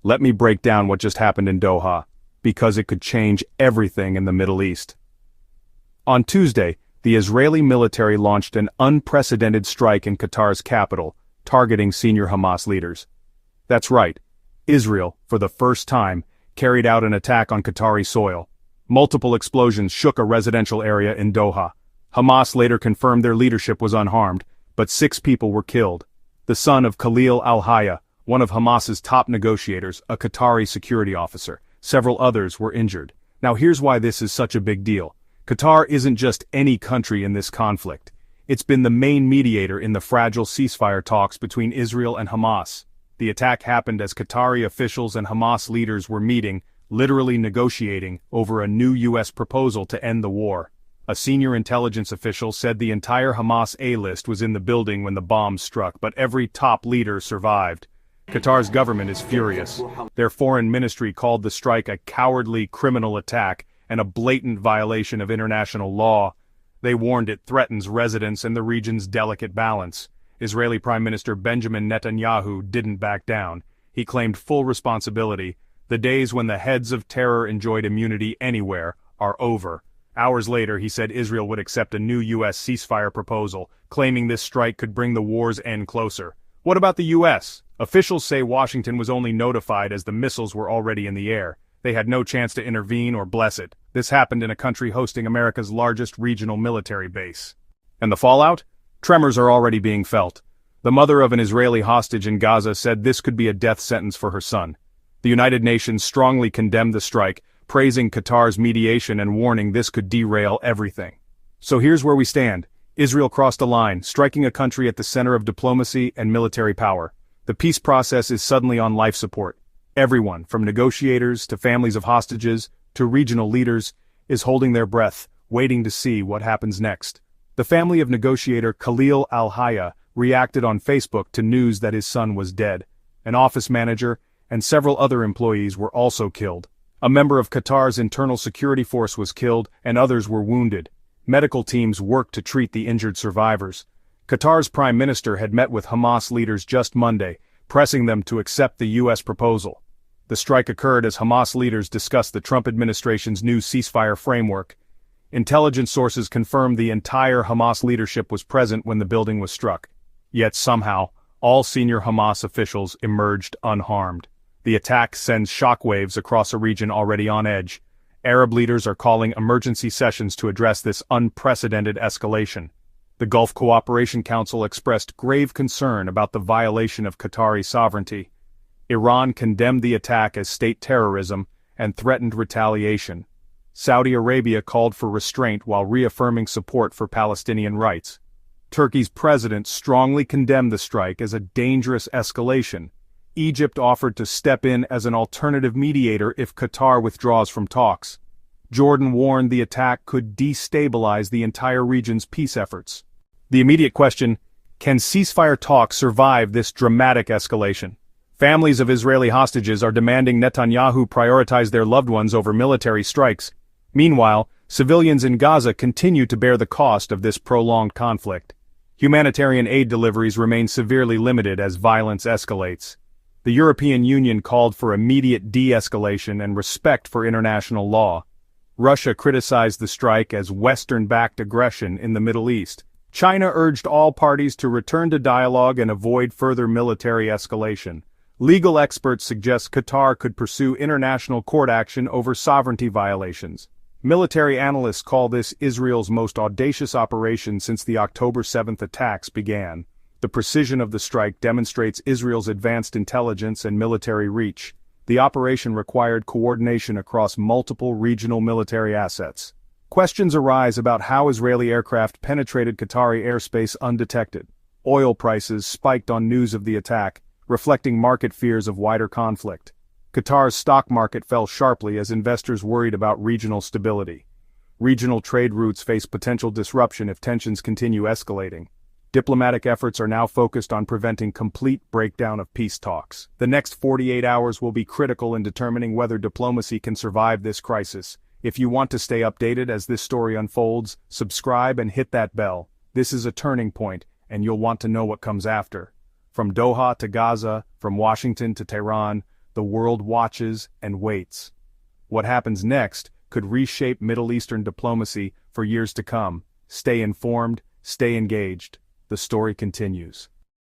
Let me break down what just happened in Doha, because it could change everything in the Middle East. On Tuesday, the Israeli military launched an unprecedented strike in Qatar's capital, targeting senior Hamas leaders. That's right, Israel, for the first time, carried out an attack on Qatari soil. Multiple explosions shook a residential area in Doha. Hamas later confirmed their leadership was unharmed, but 6 people were killed. The son of Khalil al-Hayya, one of Hamas's top negotiators, a Qatari security officer. Several others were injured. Now here's why this is such a big deal. Qatar isn't just any country in this conflict. It's been the main mediator in the fragile ceasefire talks between Israel and Hamas. The attack happened as Qatari officials and Hamas leaders were meeting, literally negotiating, over a new U.S. proposal to end the war. A senior intelligence official said the entire Hamas A-list was in the building when the bombs struck, but every top leader survived. Qatar's government is furious. Their foreign ministry called the strike a cowardly criminal attack and a blatant violation of international law. They warned it threatens residents and the region's delicate balance. Israeli Prime Minister Benjamin Netanyahu didn't back down. He claimed full responsibility. The days when the heads of terror enjoyed immunity anywhere are over. Hours later, he said Israel would accept a new U.S. ceasefire proposal, claiming this strike could bring the war's end closer. What about the U.S.? Officials say Washington was only notified as the missiles were already in the air. They had no chance to intervene or bless it. This happened in a country hosting America's largest regional military base. And the fallout? Tremors are already being felt. The mother of an Israeli hostage in Gaza said this could be a death sentence for her son. The United Nations strongly condemned the strike, praising Qatar's mediation and warning this could derail everything. So here's where we stand. Israel crossed a line, striking a country at the center of diplomacy and military power. The peace process is suddenly on life support. Everyone, from negotiators to families of hostages to regional leaders, is holding their breath, waiting to see what happens next. The family of negotiator Khalil al-Hayya reacted on Facebook to news that his son was dead. An office manager and several other employees were also killed. A member of Qatar's internal security force was killed and others were wounded. Medical teams worked to treat the injured survivors. Qatar's prime minister had met with Hamas leaders just Monday, pressing them to accept the U.S. proposal. The strike occurred as Hamas leaders discussed the Trump administration's new ceasefire framework. Intelligence sources confirmed the entire Hamas leadership was present when the building was struck. Yet somehow, all senior Hamas officials emerged unharmed. The attack sends shockwaves across a region already on edge. Arab leaders are calling emergency sessions to address this unprecedented escalation. The Gulf Cooperation Council expressed grave concern about the violation of Qatari sovereignty. Iran condemned the attack as state terrorism and threatened retaliation. Saudi Arabia called for restraint while reaffirming support for Palestinian rights. Turkey's president strongly condemned the strike as a dangerous escalation. Egypt offered to step in as an alternative mediator if Qatar withdraws from talks. Jordan warned the attack could destabilize the entire region's peace efforts. The immediate question, can ceasefire talks survive this dramatic escalation? Families of Israeli hostages are demanding Netanyahu prioritize their loved ones over military strikes. Meanwhile, civilians in Gaza continue to bear the cost of this prolonged conflict. Humanitarian aid deliveries remain severely limited as violence escalates. The European Union called for immediate de-escalation and respect for international law. Russia criticized the strike as Western-backed aggression in the Middle East. China urged all parties to return to dialogue and avoid further military escalation. Legal experts suggest Qatar could pursue international court action over sovereignty violations. Military analysts call this Israel's most audacious operation since the October 7th attacks began. The precision of the strike demonstrates Israel's advanced intelligence and military reach. The operation required coordination across multiple regional military assets. Questions arise about how Israeli aircraft penetrated Qatari airspace undetected. Oil prices spiked on news of the attack, reflecting market fears of wider conflict. Qatar's stock market fell sharply as investors worried about regional stability. Regional trade routes face potential disruption if tensions continue escalating. Diplomatic efforts are now focused on preventing complete breakdown of peace talks. The next 48 hours will be critical in determining whether diplomacy can survive this crisis. If you want to stay updated as this story unfolds, subscribe and hit that bell. This is a turning point, and you'll want to know what comes after. From Doha to Gaza, from Washington to Tehran, the world watches and waits. What happens next could reshape Middle Eastern diplomacy for years to come. Stay informed, stay engaged. The story continues.